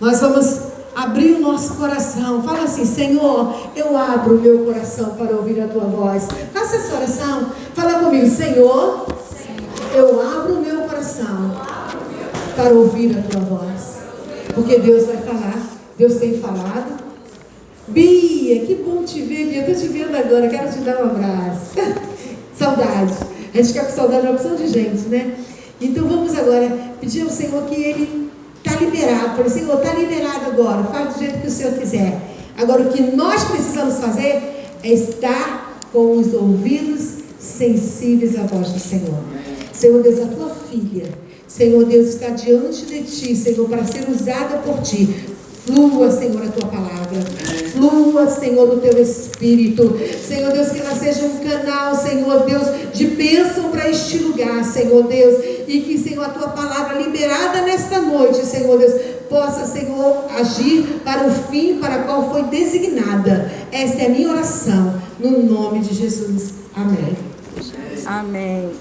Nós vamos abrir o nosso coração. Fala assim: Senhor, eu abro o meu coração para ouvir a tua voz. Faça essa oração. Fala comigo: Senhor, eu abro o meu coração para ouvir a tua voz. Porque Deus vai falar. Deus tem falado. Bia, que bom te ver, Bia. Estou te vendo agora, quero te dar um abraço. Saudade. A gente fica com saudade de uma opção de gente, né? Então vamos agora pedir ao Senhor que Ele está liberado. Falei: Senhor, está liberado agora. Faz do jeito que o Senhor quiser. Agora, o que nós precisamos fazer é estar com os ouvidos sensíveis à voz do Senhor. Senhor Deus, a tua filha, Senhor Deus, está diante de ti, Senhor, para ser usada por ti. Flua, Senhor, a tua palavra. Flua, Senhor, o teu Espírito. Senhor Deus, que ela seja um canal, Senhor Deus, de bênção para este lugar, Senhor Deus. E que, Senhor, a tua palavra liberada nesta noite, Senhor Deus, possa, Senhor, agir para o fim para o qual foi designada. Esta é a minha oração, no nome de Jesus. Amém. Amém.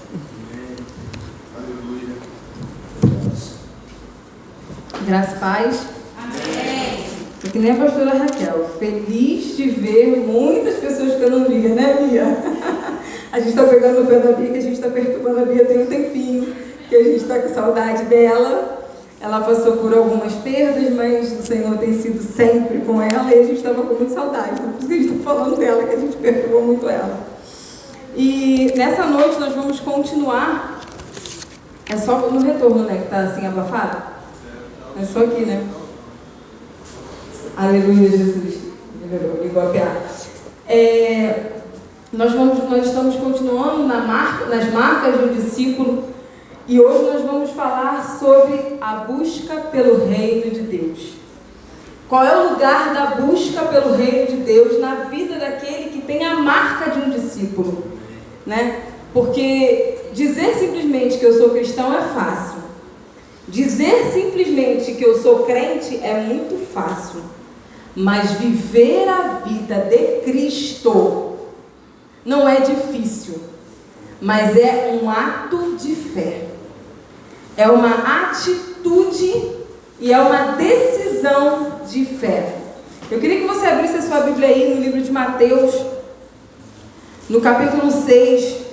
Graças a paz. Amém. Tô que nem a pastora Raquel, feliz de ver muitas pessoas que eu não via, né, Bia? A gente está pegando o pé da Bia, que a gente está perturbando a Bia tem um tempinho, que a gente está com saudade dela. Ela passou por algumas perdas, mas o Senhor tem sido sempre com ela e a gente estava com muita saudade. Então, por isso que a gente está falando dela, que a gente perturbou muito ela. E nessa noite nós vamos continuar. É só no retorno, né, que está assim abafado? É só aqui, né? Aleluia, Jesus. Melhorou, igual a piada. Nós estamos continuando nas marcas do discípulo. E hoje nós vamos falar sobre a busca pelo reino de Deus. Qual é o lugar da busca pelo reino de Deus na vida daquele que tem a marca de um discípulo, né? Porque dizer simplesmente que eu sou cristão é fácil. Dizer simplesmente que eu sou crente é muito fácil. Mas viver a vida de Cristo não é difícil, mas é um ato de fé. É uma atitude e é uma decisão de fé. Eu queria que você abrisse a sua Bíblia aí no livro de Mateus, no capítulo 6.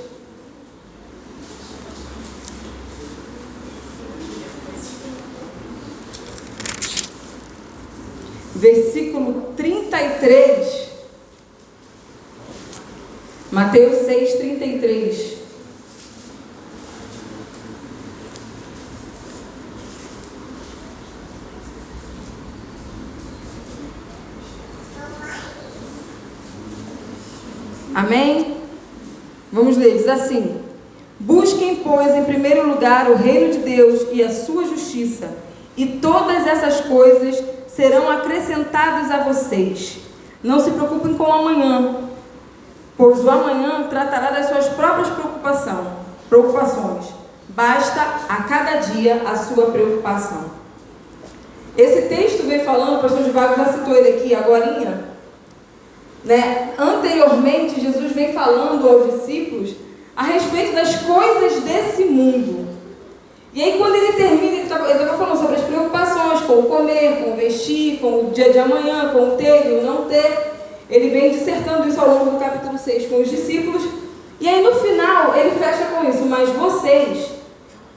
Versículo 33. Mateus 6, 33. Amém? Vamos ler, diz assim: busquem, pois, em primeiro lugar o reino de Deus e a sua justiça, e todas essas coisas serão acrescentadas a vocês. Não se preocupem com o amanhã, pois o amanhã tratará das suas próprias preocupações. Basta a cada dia a sua preocupação. Esse texto vem falando, o pastor Divago já citou ele aqui agorinha, né? Anteriormente, Jesus vem falando aos discípulos a respeito das coisas desse mundo. E aí, quando ele termina, ele estava falando sobre as preocupações com o comer, com o vestir, com o dia de amanhã, com o ter e o não ter. Ele vem dissertando isso ao longo do capítulo 6 com os discípulos. E aí, no final, ele fecha com isso: mas vocês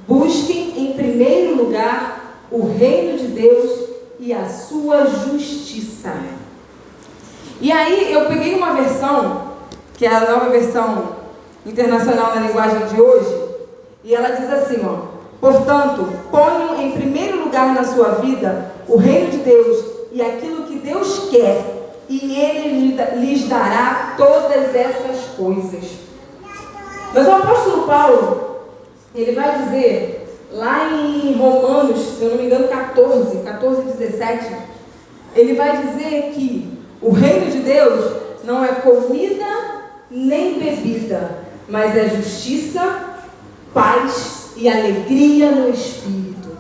busquem em primeiro lugar o reino de Deus e a sua justiça. E aí, eu peguei uma versão, que é a nova versão internacional na linguagem de hoje, e ela diz assim, ó: portanto, ponham em primeiro lugar na sua vida o reino de Deus e aquilo que Deus quer, e Ele lhes dará todas essas coisas. Mas o apóstolo Paulo, ele vai dizer, lá em Romanos, se eu não me engano, 14, 17, ele vai dizer que o reino de Deus não é comida nem bebida, mas é justiça, paz e alegria no Espírito.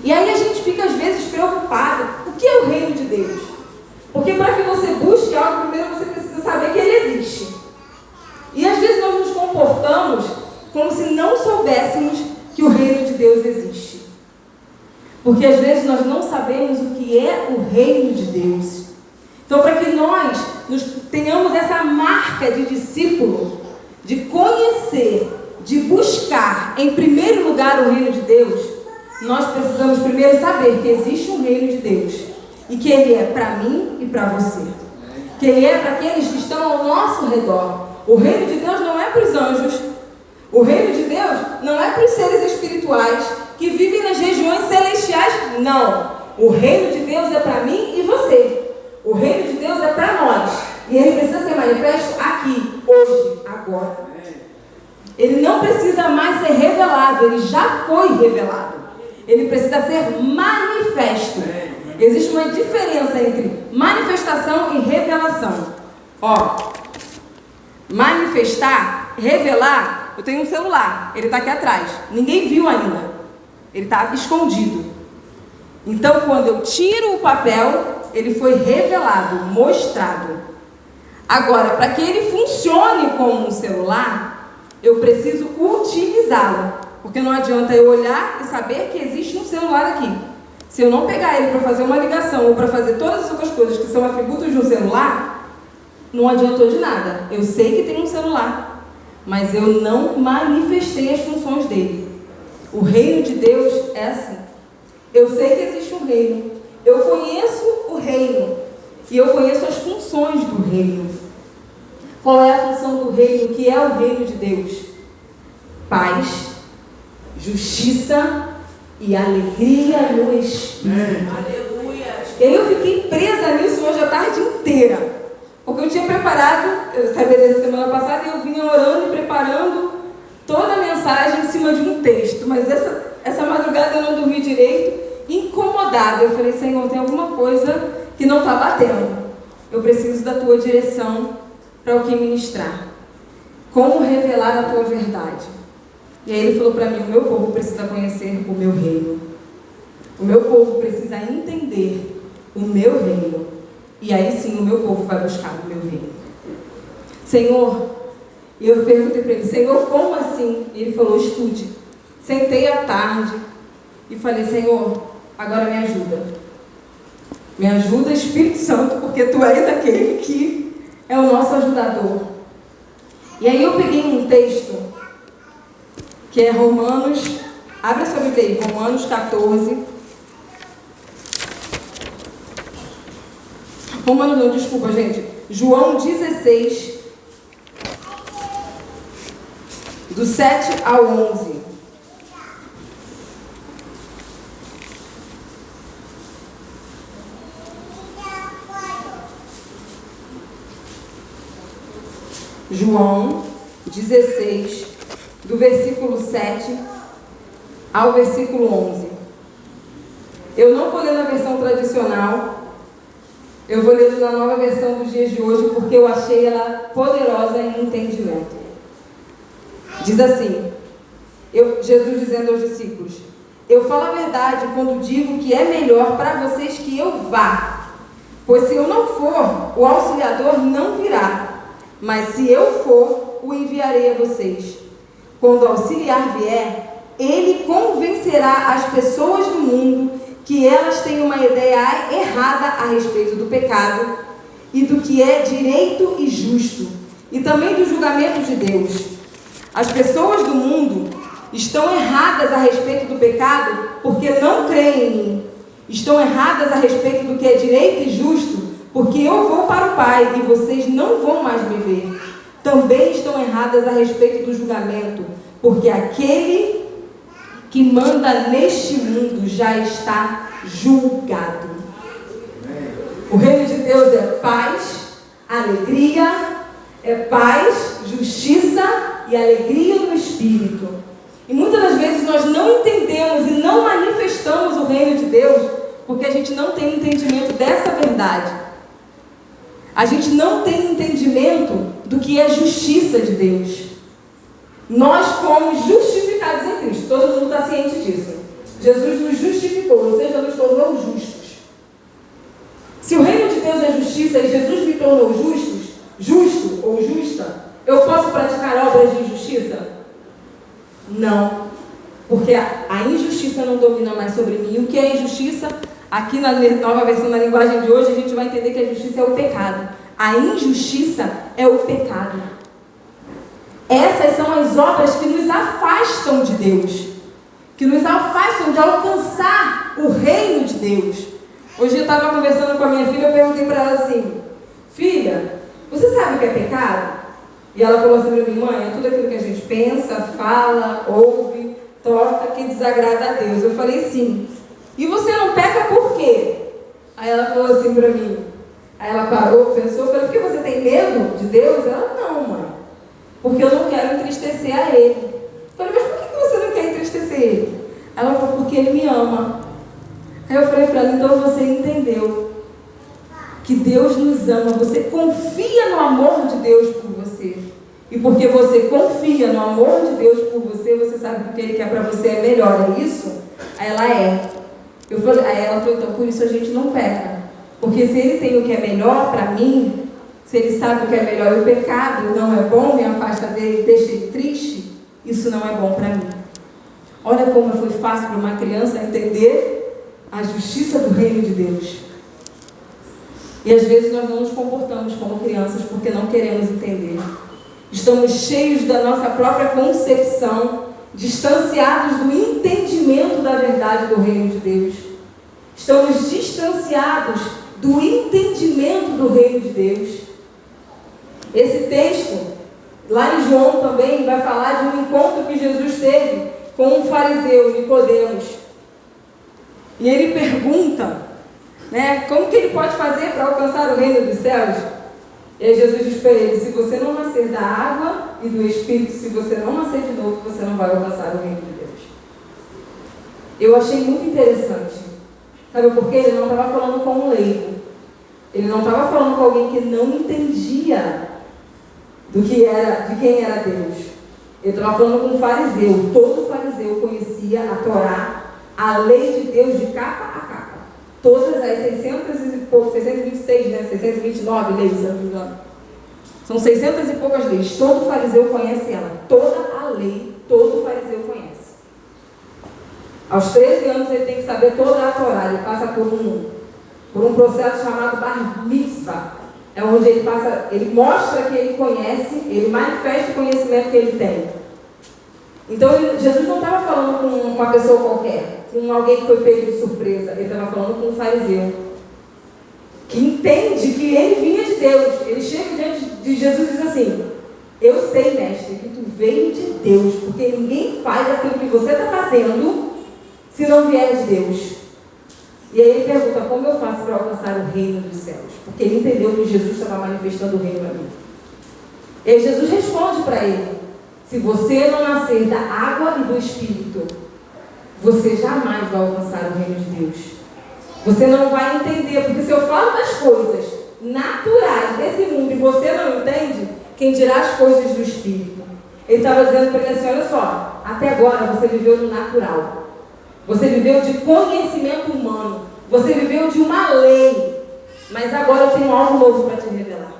E aí a gente fica às vezes preocupado. O que é o reino de Deus? Porque para que você busque algo, primeiro você precisa saber que ele existe. E às vezes nós nos comportamos como se não soubéssemos que o reino de Deus existe. Porque às vezes nós não sabemos o que é o reino de Deus. Então, para que nós tenhamos essa marca de discípulo, de conhecer, de buscar em primeiro lugar o reino de Deus, nós precisamos primeiro saber que existe um reino de Deus e que ele é para mim e para você, que ele é para aqueles que estão ao nosso redor. O reino de Deus não é para os anjos, o reino de Deus não é para os seres espirituais que vivem nas regiões celestiais, não. O reino de Deus é para mim e você. O reino de Deus é para nós. E ele precisa ser manifesto aqui, hoje, agora. Ele não precisa mais ser revelado, ele já foi revelado. Ele precisa ser manifesto. Existe uma diferença entre manifestação e revelação. Manifestar, revelar, eu tenho um celular, ele está aqui atrás, ninguém viu ainda, ele está escondido. Então, quando eu tiro o papel, ele foi revelado, mostrado. Agora, para que ele funcione como um celular, eu preciso utilizá-lo, porque não adianta eu olhar e saber que existe um celular aqui. Se eu não pegar ele para fazer uma ligação ou para fazer todas as outras coisas que são atributos de um celular, não adiantou de nada. Eu sei que tem um celular, mas eu não manifestei as funções dele. O reino de Deus é assim. Eu sei que existe um reino, eu conheço o reino e eu conheço as funções do reino. Qual é a função do reino? O que é o reino de Deus? Paz, justiça e alegria no Espírito. Aleluia. E aí eu fiquei presa nisso hoje a tarde inteira. Porque eu tinha preparado, eu sabia desde a semana passada, e eu vinha orando e preparando toda a mensagem em cima de um texto. Mas essa madrugada eu não dormi direito, incomodada. Eu falei, Senhor, tem alguma coisa que não está batendo. Eu preciso da tua direção para o que ministrar. Como revelar a tua verdade? E aí ele falou para mim, o meu povo precisa conhecer o meu reino. O meu povo precisa entender o meu reino. E aí sim o meu povo vai buscar o meu reino. Senhor, e eu perguntei para ele, Senhor, como assim? E ele falou, estude. Sentei à tarde e falei, Senhor, agora me ajuda. Me ajuda, Espírito Santo, porque tu és aquele que é o nosso ajudador. E aí eu peguei um texto que é Romanos, abre a sua Bíblia aí, Romanos 14. Romanos não, desculpa, gente. João 16, do 7 ao 11. João 16, do versículo 7 ao versículo 11. Eu não vou ler na versão tradicional, eu vou ler na nova versão dos dias de hoje, porque eu achei ela poderosa em entendimento. Diz assim, Jesus dizendo aos discípulos, eu falo a verdade quando digo que é melhor para vocês que eu vá, pois se eu não for, o auxiliador não virá, mas se eu for, o enviarei a vocês. Quando o auxiliar vier, ele convencerá as pessoas do mundo que elas têm uma ideia errada a respeito do pecado e do que é direito e justo, e também do julgamento de Deus. As pessoas do mundo estão erradas a respeito do pecado porque não creem em mim. Estão erradas a respeito do que é direito e justo porque eu vou para o Pai e vocês não vão mais me ver. Também estão erradas a respeito do julgamento, porque aquele que manda neste mundo já está julgado. O reino de Deus é paz, alegria, justiça e alegria no Espírito. E muitas das vezes nós não entendemos e não manifestamos o reino de Deus porque a gente não tem entendimento dessa verdade. A gente não tem entendimento do que é justiça de Deus. Nós fomos justificados em Cristo. Todo mundo está ciente disso. Jesus nos justificou, ou seja, nos tornou justos. Se o reino de Deus é justiça e Jesus me tornou justo ou justa, eu posso praticar obras de injustiça? Não. Porque a injustiça justiça não domina mais sobre mim. O que é injustiça? Aqui na nova versão, na linguagem de hoje, a gente vai entender que a justiça é o pecado. A injustiça é o pecado. Essas são as obras que nos afastam de Deus, que nos afastam de alcançar o reino de Deus. Hoje eu estava conversando com a minha filha, eu perguntei para ela assim: filha, você sabe o que é pecado? E ela falou assim para mim: mãe, é tudo aquilo que a gente pensa, fala, ouve, toca, que desagrada a Deus. Eu falei: sim. E você não peca por quê? Aí ela falou assim para mim, aí ela parou, pensou, eu falei: porque você tem medo de Deus? Ela: não, mãe, porque eu não quero entristecer a Ele. Eu falei: mas por que você não quer entristecer Ele? Ela falou: porque Ele me ama. Aí eu falei para ela: então você entendeu que Deus nos ama, você confia no amor de Deus por você. E porque você confia no amor de Deus por você, você sabe que o que Ele quer para você é melhor, é isso? Aí ela: é. Aí ela falou: então por isso a gente não peca. Porque se Ele tem o que é melhor para mim, se Ele sabe o que é melhor e o pecado não é bom, me afasta dele e deixa Ele triste, isso não é bom para mim. Olha como foi fácil para uma criança entender a justiça do reino de Deus. E às vezes nós não nos comportamos como crianças porque não queremos entender. Estamos cheios da nossa própria concepção, distanciados do entendimento da verdade do reino de Deus. Estamos distanciados do entendimento do reino de Deus. Esse texto, lá em João também, vai falar de um encontro que Jesus teve com um fariseu, Nicodemos. E ele pergunta, né, como que ele pode fazer para alcançar o reino dos céus? E aí Jesus diz para ele: se você não nascer da água e do Espírito, se você não nascer de novo, você não vai alcançar o reino de Deus. Eu achei muito interessante. Sabe por quê? Ele não estava falando com um leigo. Ele não estava falando com alguém que não entendia de quem era Deus. Ele estava falando com um fariseu. Todo fariseu conhecia a Torá, a lei de Deus de capa a capa. Todas as 626, né? 629 leis, se não me engano. São 600 e poucas leis. Todo fariseu conhece ela. Toda a lei, todo fariseu conhece. Aos 13 anos ele tem que saber toda a Torá. Ele passa por um processo chamado Bar Mitzvah. É onde ele mostra que ele conhece, ele manifesta o conhecimento que ele tem. Então Jesus não estava falando com uma pessoa qualquer, com alguém que foi pego de surpresa. Ele estava falando com um fariseu que entende que ele vinha de Deus. Ele chega diante de Jesus e diz assim: eu sei, mestre, que tu veio de Deus, porque ninguém faz aquilo que você está fazendo se não vier de Deus. E aí ele pergunta: como eu faço para alcançar o reino dos céus? Porque ele entendeu que Jesus estava manifestando o reino a mim. E aí Jesus responde para ele: se você não nascer da água e do Espírito, você jamais vai alcançar o reino de Deus. Você não vai entender, porque se eu falo das coisas naturais desse mundo e você não entende, quem dirá as coisas do Espírito? Ele estava dizendo para ele assim: olha só, até agora você viveu no natural. Você viveu de conhecimento humano. Você viveu de uma lei. Mas agora eu tenho algo novo para te revelar.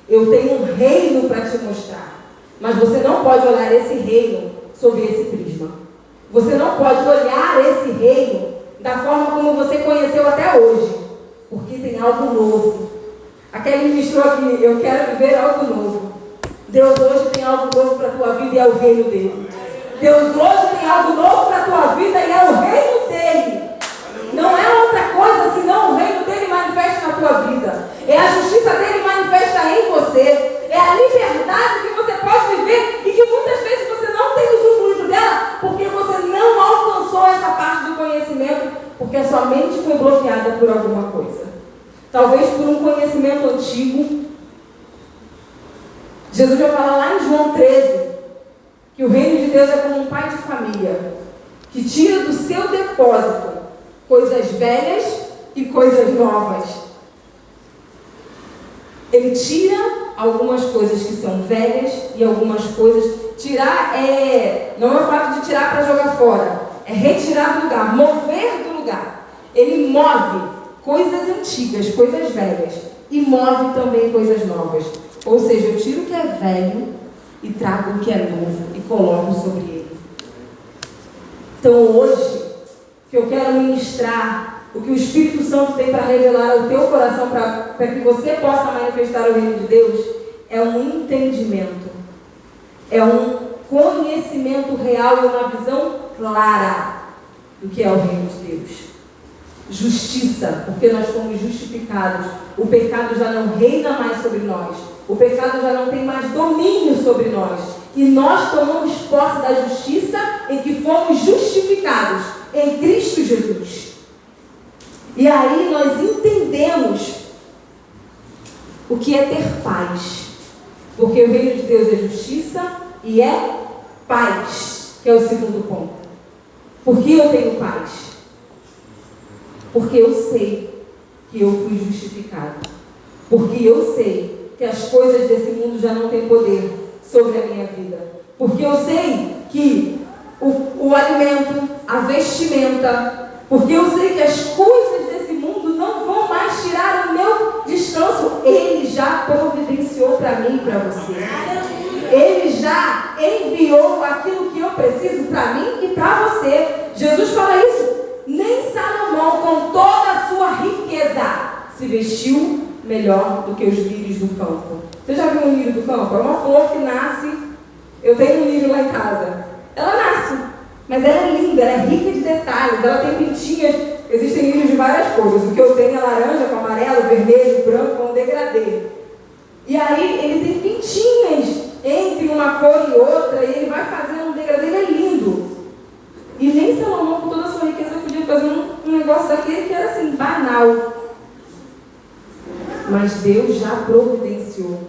Eu tenho um reino para te mostrar. Mas você não pode olhar esse reino sob esse prisma. Você não pode olhar esse reino da forma como você conheceu até hoje. Porque tem algo novo. A Kelly ministrou aqui: eu quero viver algo novo. Deus hoje tem algo novo para a tua vida e é o reino dele. Deus hoje tem algo novo para a tua vida e é o reino dele. Não é outra coisa senão o reino dele manifesta na tua vida. É a justiça dele manifesta em você. É a liberdade que você pode viver e que muitas vezes você não tem usufruído dela porque você não alcançou essa parte do conhecimento, porque a sua mente foi bloqueada por alguma coisa. Talvez por um conhecimento antigo. Jesus vai falar lá em João 13 que o reino de Deus é como um pai de família que tira do seu depósito coisas velhas e coisas novas. Ele tira algumas coisas que são velhas e algumas coisas... Tirar não é o fato de tirar para jogar fora, é retirar do lugar, mover do lugar. Ele move coisas antigas, coisas velhas, e move também coisas novas. Ou seja, eu tiro o que é velho e trago o que é novo e coloco sobre ele. Então hoje que eu quero ministrar, o que o Espírito Santo tem para revelar ao teu coração, para que você possa manifestar o reino de Deus, é um entendimento, é um conhecimento real e uma visão clara do que é o reino de Deus. Justiça, porque nós fomos justificados. O pecado já não reina mais sobre nós. O pecado já não tem mais domínio sobre nós. E nós tomamos posse da justiça em que fomos justificados em Cristo Jesus. E aí nós entendemos o que é ter paz. Porque o reino de Deus é justiça e é paz, que é o segundo ponto. Por que eu tenho paz? Porque eu sei que eu fui justificado. Porque eu sei que as coisas desse mundo já não têm poder sobre a minha vida. Porque eu sei que o alimento, a vestimenta, porque eu sei que as coisas desse mundo não vão mais tirar o meu descanso. Ele já providenciou para mim e para você. Ele já enviou aquilo que eu preciso para mim e para você. Jesus fala isso. Nem Salomão, com toda a sua riqueza, se vestiu melhor do que os lírios do campo. Você já viu um lírio do campo? É uma flor que nasce. Eu tenho um lírio lá em casa. Ela nasce, mas ela é linda, ela é rica de detalhes. Ela tem pintinhas. Existem lírios de várias cores. O que eu tenho é laranja, com amarelo, vermelho, branco, com degradê. E aí ele tem pintinhas entre uma cor e outra, e ele vai fazendo um degradê. Ele é lindo. E nem Salomão, com toda a sua riqueza, podia fazer um negócio daquele que era assim, banal. Mas Deus já providenciou.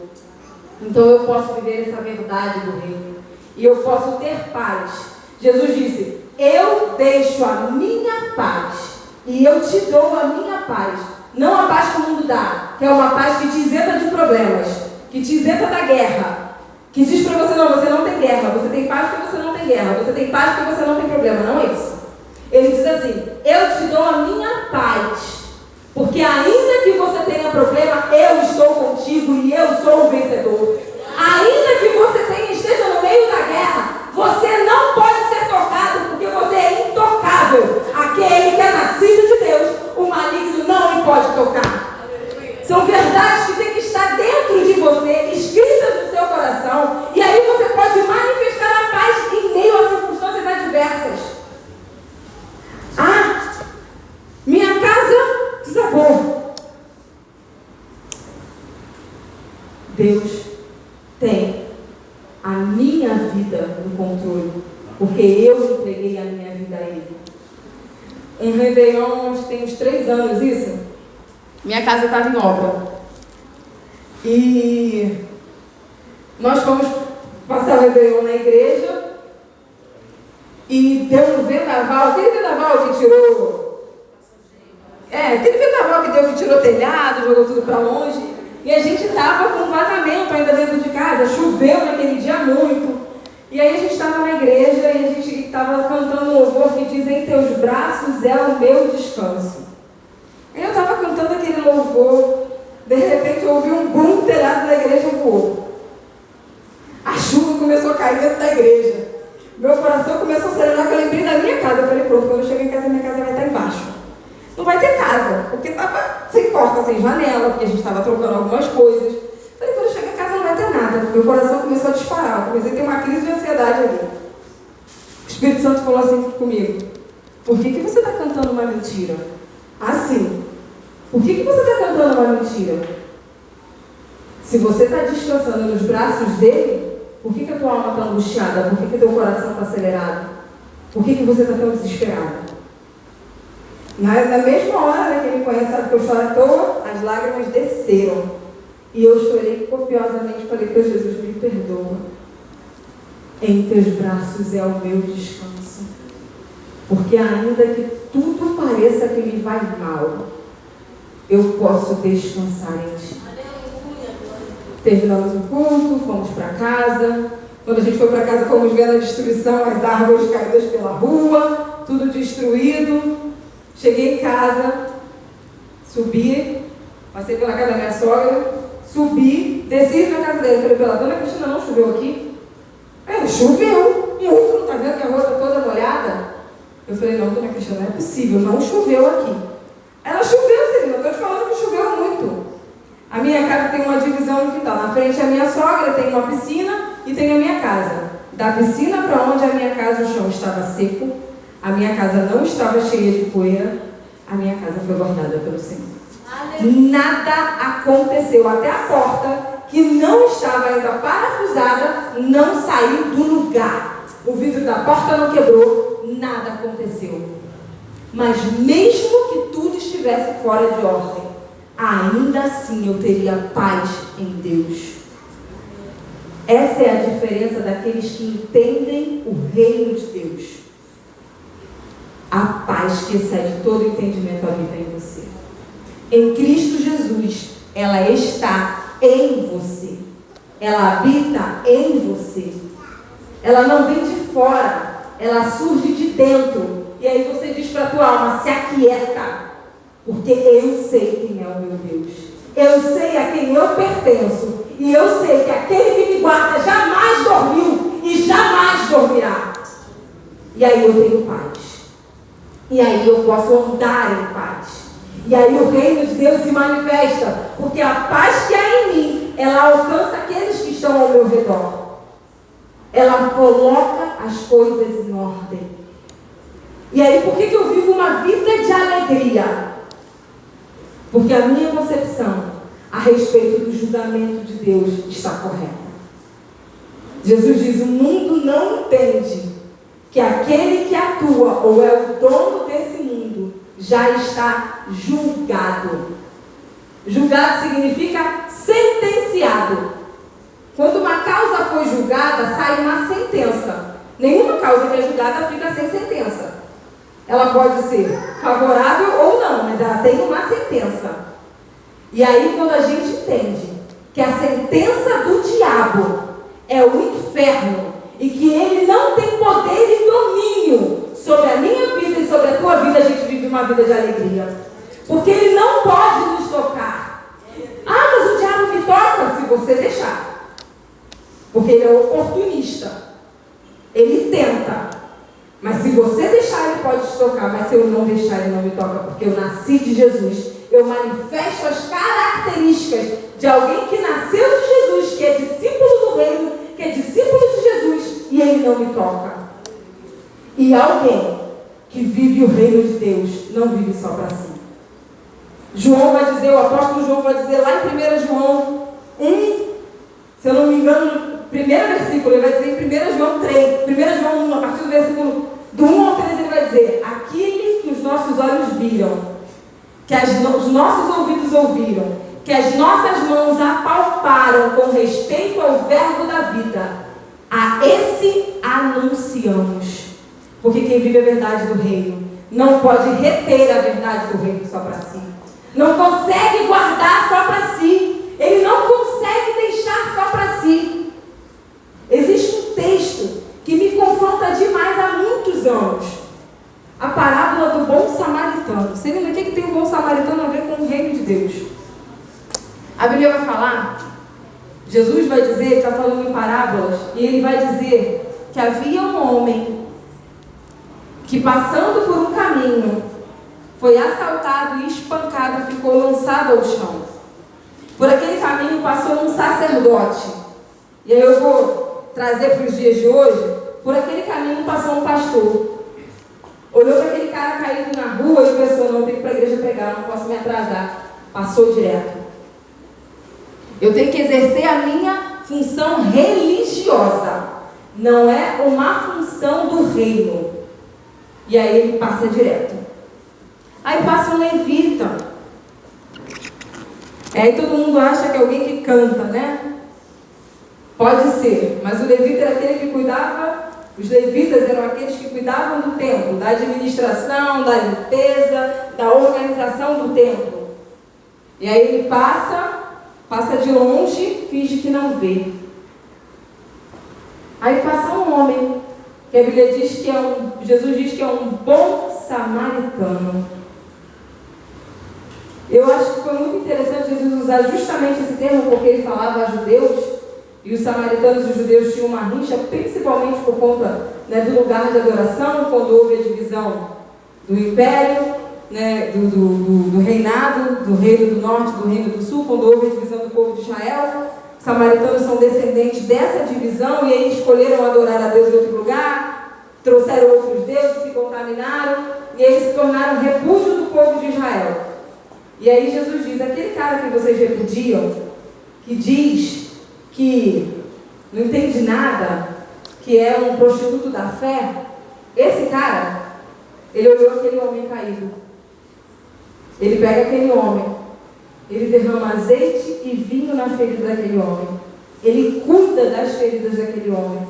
Então eu posso viver essa verdade do reino. E eu posso ter paz. Jesus disse: eu deixo a minha paz e eu te dou a minha paz. Não a paz que o mundo dá, que é uma paz que te isenta de problemas, que te isenta da guerra, que diz para você: não, você não tem guerra, você tem paz porque você não tem guerra, você tem paz porque você não tem problema. Não é isso. Ele diz assim: eu te dou a minha paz, porque ainda que você tenha problema, eu estou contigo e eu sou o vencedor. Ainda que você esteja no meio da guerra, você não pode ser tocado, porque você é intocável. Aquele que é nascido de Deus, o maligno não lhe pode tocar. São verdades que têm que estar dentro de você, escritas no seu coração, e aí você pode manifestar a paz em meio às circunstâncias adversas. Ah, minha casa desabou. Deus tem a minha vida no controle, porque eu entreguei a minha vida a Ele. Um Réveillon, acho que tem uns 3 anos isso, minha casa estava em obra. E nós fomos passar o Réveillon na igreja e deu um vendaval, aquele vendaval que tirou... aquele vendaval que deu que tirou telhado, jogou tudo para longe. E a gente estava com vazamento ainda dentro de casa, choveu naquele dia muito. E aí a gente estava na igreja e a gente estava cantando um louvor que diz: em teus braços é o meu descanso. Aí eu estava cantando aquele louvor, de repente eu ouvi um boom, o telhado da igreja voou. A chuva começou a cair dentro da igreja. Meu coração começou a acelerar, que eu lembrei da minha casa. Eu falei: pronto, quando eu chegar em casa, minha casa vai estar embaixo. Não vai ter casa, porque estava sem porta, sem janela, porque a gente estava trocando algumas coisas. Falei: quando eu chegar em casa não vai ter nada. Meu coração começou a disparar, eu comecei a ter uma crise de ansiedade ali. O Espírito Santo falou assim comigo: por que você está cantando uma mentira? Assim, por que você está cantando uma mentira? Se você está descansando nos braços dele, por que a tua alma está angustiada? Por que teu coração está acelerado? Por que você está tão desesperado? Na mesma hora, que ele me conhece, sabe que eu choro à toa, as lágrimas desceram. E eu chorei copiosamente, falei: para Jesus, me perdoa. Em teus braços é o meu descanso. Porque ainda que tudo pareça que me vai mal, eu posso descansar em ti. Terminamos o culto, fomos para casa. Quando a gente foi para casa, fomos vendo a destruição, as árvores caídas pela rua, tudo destruído. Cheguei em casa, subi, passei pela casa da minha sogra, subi, desci na casa dele. Falei para ela: dona Cristina, não choveu aqui? Choveu muito, não está vendo que a rua está toda molhada? Eu falei, não, dona Cristina, não é possível, não choveu aqui. Ela choveu, Celina, eu estou te falando que choveu muito. A minha casa tem uma divisão no quintal. Na frente a minha sogra tem uma piscina e tem a minha casa. Da piscina para onde a minha casa, o chão estava seco, a minha casa não estava cheia de poeira, a minha casa foi guardada pelo Senhor. Nada aconteceu, até a porta, que não estava ainda parafusada, não saiu do lugar. O vidro da porta não quebrou, nada aconteceu. Mas mesmo que tudo estivesse fora de ordem, ainda assim eu teria paz em Deus. Essa é a diferença daqueles que entendem o reino de Deus. A paz que excede todo entendimento habita em você. Em Cristo Jesus, ela está em você. Ela habita em você. Ela não vem de fora, ela surge de dentro. E aí você diz para a tua alma, se aquieta, porque eu sei quem é o meu Deus. Eu sei a quem eu pertenço. E eu sei que aquele que me guarda jamais dormiu e jamais dormirá. E aí eu tenho paz. E aí eu posso andar em paz. E aí o reino de Deus se manifesta. Porque a paz que há em mim, ela alcança aqueles que estão ao meu redor. Ela coloca as coisas em ordem. E aí por que eu vivo uma vida de alegria? Porque a minha concepção a respeito do julgamento de Deus está correta. Jesus diz, o mundo não entende que aquele que atua ou é o dono desse mundo já está julgado. Julgado significa sentenciado. Quando uma causa foi julgada, sai uma sentença. Nenhuma causa que é julgada fica sem sentença. Ela pode ser favorável ou não, mas ela tem uma sentença. E aí quando a gente entende que a sentença do diabo é o inferno e que ele não tem poder e domínio sobre a minha vida e sobre a tua vida, a gente vive uma vida de alegria. Porque ele não pode nos tocar. Ah, mas o diabo me toca se você deixar. Porque ele é oportunista. Ele tenta. Mas se você deixar, ele pode te tocar. Mas se eu não deixar, ele não me toca. Porque eu nasci de Jesus. Eu manifesto as características de alguém que nasceu de Jesus, que é discípulo do reino, que é discípulo de Jesus, e ele não me toca. E alguém que vive o reino de Deus, não vive só para si. João vai dizer, o apóstolo João vai dizer lá em 1 João 1, se eu não me engano, no primeiro versículo, ele vai dizer em 1 João 3, 1 João 1, a partir do versículo do 1 ao 3, ele vai dizer, aquele que os nossos olhos viram, que os nossos ouvidos ouviram, que as nossas mãos apalparam com respeito ao verbo da vida, a esse anunciamos. Porque quem vive a verdade do reino não pode reter a verdade do reino só para si. Não consegue guardar só para si. Ele não consegue deixar só para si. Existe um texto que me confronta demais há muitos anos. A parábola do bom samaritano. Você lembra o que tem o bom samaritano a ver com o reino de Deus? A Bíblia vai falar, Jesus vai dizer, ele está falando em parábolas, e ele vai dizer que havia um homem que passando por um caminho, foi assaltado e espancado, ficou lançado ao chão. Por aquele caminho passou um sacerdote. E aí eu vou trazer para os dias de hoje, por aquele caminho passou um pastor. Olhou para aquele cara caído na rua e pensou, não, eu tenho que ir para a igreja pregar, não posso me atrasar. Passou direto. Eu tenho que exercer a minha função religiosa. Não é uma função do reino. E aí ele passa direto. Aí passa um levita. Aí todo mundo acha que é alguém que canta, né? Pode ser, mas o levita era aquele que cuidava. Os levitas eram aqueles que cuidavam do templo, da administração, da limpeza, da organização do templo. E aí ele passa de longe, finge que não vê. Aí passa um homem, que a Bíblia diz que Jesus diz que é um bom samaritano. Eu acho que foi muito interessante Jesus usar justamente esse termo, porque ele falava a judeus e os samaritanos e os judeus tinham uma rixa, principalmente por conta, né, do lugar de adoração, quando houve a divisão do império, né, do reinado, do reino do norte, do reino do sul, quando houve a divisão do povo de Israel. Os samaritanos são descendentes dessa divisão e aí escolheram adorar a Deus em outro lugar, trouxeram outros deuses, se contaminaram e eles se tornaram repúdio do povo de Israel. E aí Jesus diz, aquele cara que vocês repudiam, que diz que não entende nada, que é um prostituto da fé, esse cara, ele olhou aquele homem caído, ele pega aquele homem, ele derrama azeite e vinho na ferida daquele homem, ele cuida das feridas daquele homem,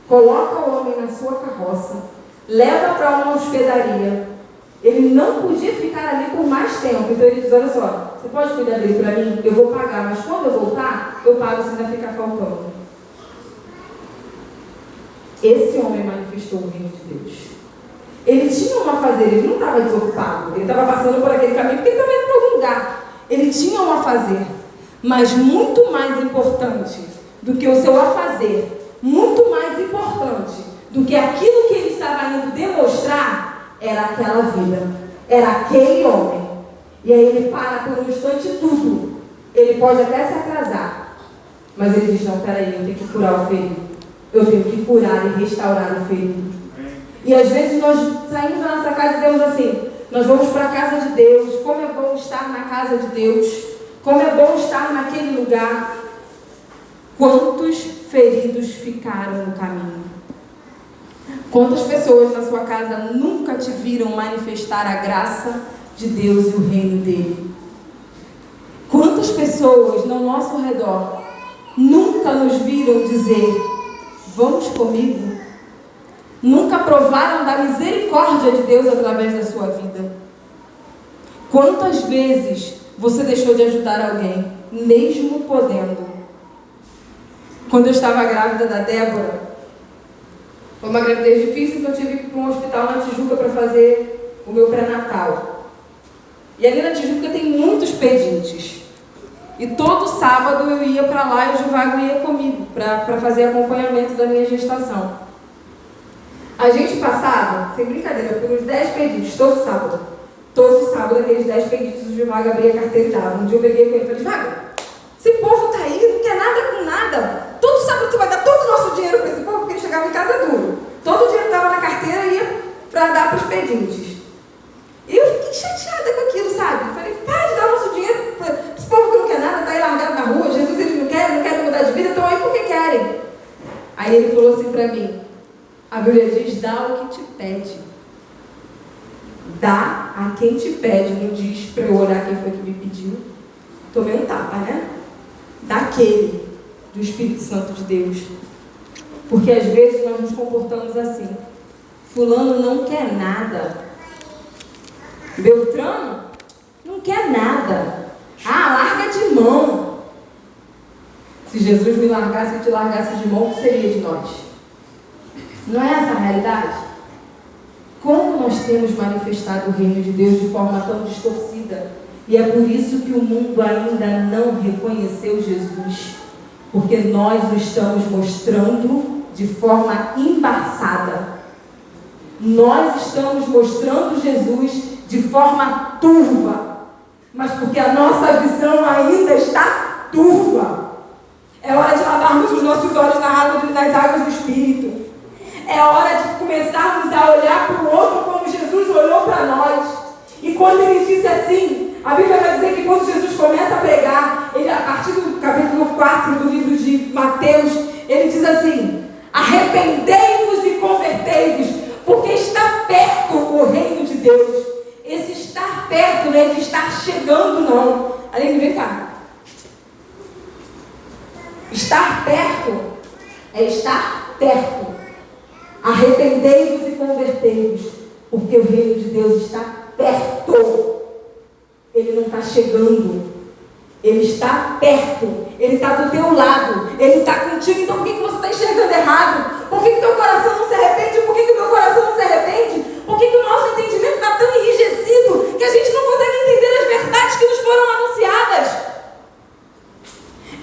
coloca o homem na sua carroça, leva para uma hospedaria. Ele não podia ficar ali por mais tempo, então ele diz, olha só, você pode cuidar dele para mim? Eu vou pagar, mas quando eu voltar, eu pago se ainda ficar faltando. Esse homem manifestou o reino de Deus. Ele tinha uma fazer, ele não estava desocupado, ele estava passando por aquele caminho porque ele estava indo para algum lugar. Ele tinha um afazer, mas muito mais importante do que o seu afazer, muito mais importante do que aquilo que ele estava indo demonstrar, era aquela vida, era aquele homem. E aí ele para por um instante tudo. Ele pode até se atrasar, mas ele diz, não, peraí, eu tenho que curar o ferido, eu tenho que curar e restaurar o ferido. E às vezes nós saímos da nossa casa e dizemos assim, nós vamos para a casa de Deus, como é bom estar na casa de Deus, como é bom estar naquele lugar. Quantos feridos ficaram no caminho? Quantas pessoas na sua casa nunca te viram manifestar a graça de Deus e o reino dele? Quantas pessoas no nosso redor nunca nos viram dizer, vamos comigo? Nunca provaram da misericórdia de Deus através da sua vida? Quantas vezes você deixou de ajudar alguém, mesmo podendo? Quando eu estava grávida da Débora, foi uma gravidez difícil, então eu tive que ir para um hospital na Tijuca para fazer o meu pré-natal. E ali na Tijuca tem muitos pedintes. E todo sábado eu ia para lá e o Givago ia comigo para fazer acompanhamento da minha gestação. A gente passava, sem brincadeira, por uns 10 pedidos, todo sábado. Todo sábado, aqueles 10 pedidos, o Givago abria a carteira e dava. Um dia eu peguei com ele e falei, Givago, esse povo tá aí, não quer nada com nada. Todo sábado tu vai dar todo o nosso dinheiro para esse povo, porque ele chegava em casa duro. Todo o dinheiro que estava na carteira ia para dar para os pedintes. E eu fiquei chateada com aquilo, sabe? Falei, para de dar o nosso dinheiro para esse povo que não quer nada, tá aí largado na rua, Jesus eles não querem mudar de vida, estão aí porque querem. Aí ele falou assim para mim, a Bíblia diz, dá o que te pede. Dá a quem te pede, não diz para eu olhar quem foi que me pediu. Tomei um tapa, né? Daquele, do Espírito Santo de Deus. Porque às vezes nós nos comportamos assim. Fulano não quer nada. Beltrano não quer nada. Ah, larga de mão. Se Jesus me largasse e te largasse de mão, o que seria de nós? Não é essa a realidade? Como nós temos manifestado o reino de Deus de forma tão distorcida? E é por isso que o mundo ainda não reconheceu Jesus. Porque nós o estamos mostrando de forma embaçada. Nós estamos mostrando Jesus de forma turva. Mas porque a nossa visão ainda está turva. É hora de lavarmos os nossos olhos nas águas do Espírito. É hora de começarmos a olhar para o outro como Jesus olhou para nós. E quando ele disse assim, a Bíblia vai dizer que quando Jesus começa a pregar, ele, a partir do capítulo 4 do livro de Mateus, ele diz assim, arrependei-vos e convertei-vos, porque está perto o reino de Deus. Esse estar perto, não é de estar chegando, não. Aline, vem cá. Estar perto é estar perto. Arrependei-vos e convertei-vos, porque o reino de Deus está perto. Ele não está chegando. Ele está perto. Ele está do teu lado. Ele está contigo. Então por que você está enxergando errado? Por que teu coração não se arrepende? Por que o meu coração não se arrepende? Por que o nosso entendimento está tão enrijecido que a gente não consegue entender as verdades que nos foram anunciadas?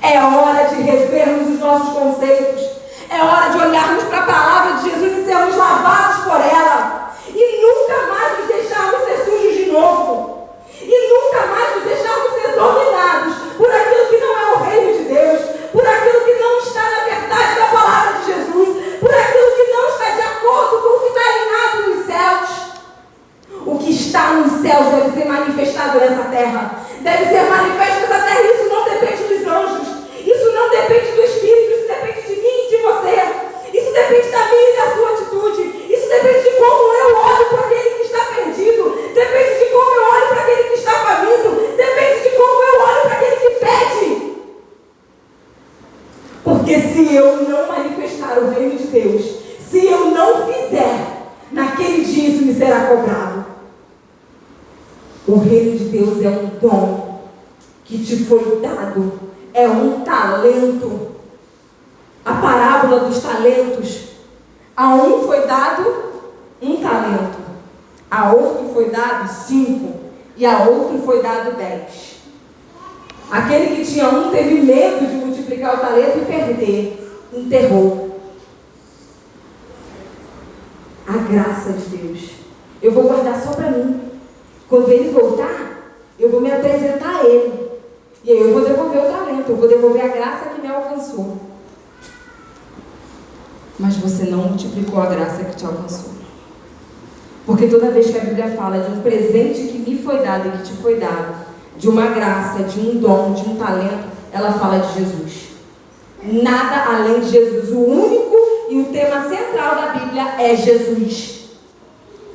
É hora de revermos os nossos conceitos. É hora de olharmos para a palavra de Jesus e sermos lavados por ela. E nunca mais nos deixarmos ser sujos de novo. E nunca mais nos deixarmos ser dominados por aquilo que não é o reino de Deus, por aquilo que não está na verdade da palavra de Jesus, por aquilo que não está de acordo com o que está alinhado nos céus. O que está nos céus deve ser manifestado nessa terra. Deve ser manifesto nessa terra. Isso não depende dos anjos. Isso não depende do Espírito. Isso depende de mim e de você. Isso depende da minha e da sua atitude. Isso depende de como eu olho para aquele que está perdido. Depende de como eu olho para aquele que está faminto. Depende de como eu olho para aquele que pede. Porque se eu não manifestar o reino de Deus, se eu não fizer, naquele dia isso me será cobrado. O reino de Deus é um dom que te foi dado, é um talento. A parábola dos talentos, a um foi dado um talento, a outro foi dado 5 e a outro foi dado 10. Aquele que tinha um teve medo de multiplicar o talento e perder, enterrou. A graça de Deus, eu vou guardar só para mim. Quando ele voltar, eu vou me apresentar a ele. E aí eu vou devolver o talento, eu vou devolver a graça que me alcançou. Mas você não multiplicou a graça que te alcançou. Porque toda vez que a Bíblia fala de um presente que me foi dado e que te foi dado, de uma graça, de um dom, de um talento, ela fala de Jesus. Nada além de Jesus. O único e o tema central da Bíblia é Jesus.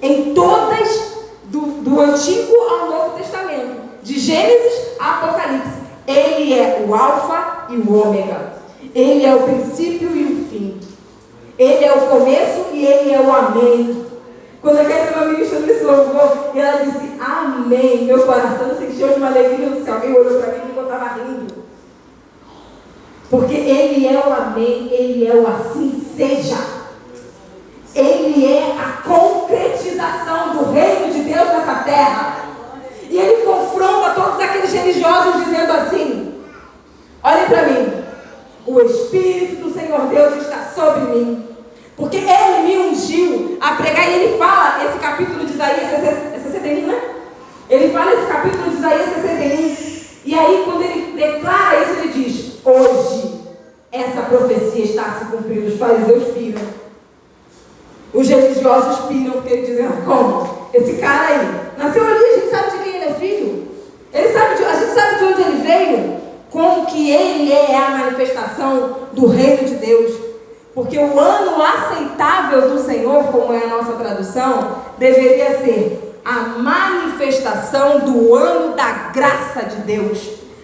Em todas, do Antigo ao Novo Testamento, de Gênesis a Apocalipse, ele é o Alfa e o Ômega. Ele é o princípio e o fim. Ele é o começo e ele é o amém. Quando a Kézia me ministrou nesse louvor, ela disse amém. Meu coração se encheu de uma alegria no céu. Alguém olhou para mim e eu estava rindo. Porque ele é o amém, ele é o assim seja. Ele é a concretização do reino de Deus nessa terra. E ele confronta todos aqueles religiosos dizendo assim: olhem para mim, o Espírito do Senhor Deus está sobre mim, porque ele me ungiu a pregar. E ele fala esse capítulo de Isaías 61, né? Ele fala esse capítulo de Isaías 61. E aí quando ele declara isso, ele diz: hoje essa profecia está se cumprindo. Os fariseus piram, os religiosos piram, porque eles dizem: como? Esse cara aí nasceu ali, a gente sabe de quem ele é filho, a gente sabe de onde ele veio, como que ele é a manifestação do reino de Deus. Porque o ano aceitável do Senhor, como é a nossa tradução, deveria ser a manifestação do ano da graça de Deus.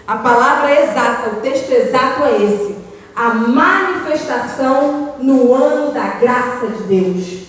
A palavra exata, o texto exato é esse: a manifestação no ano da graça de Deus.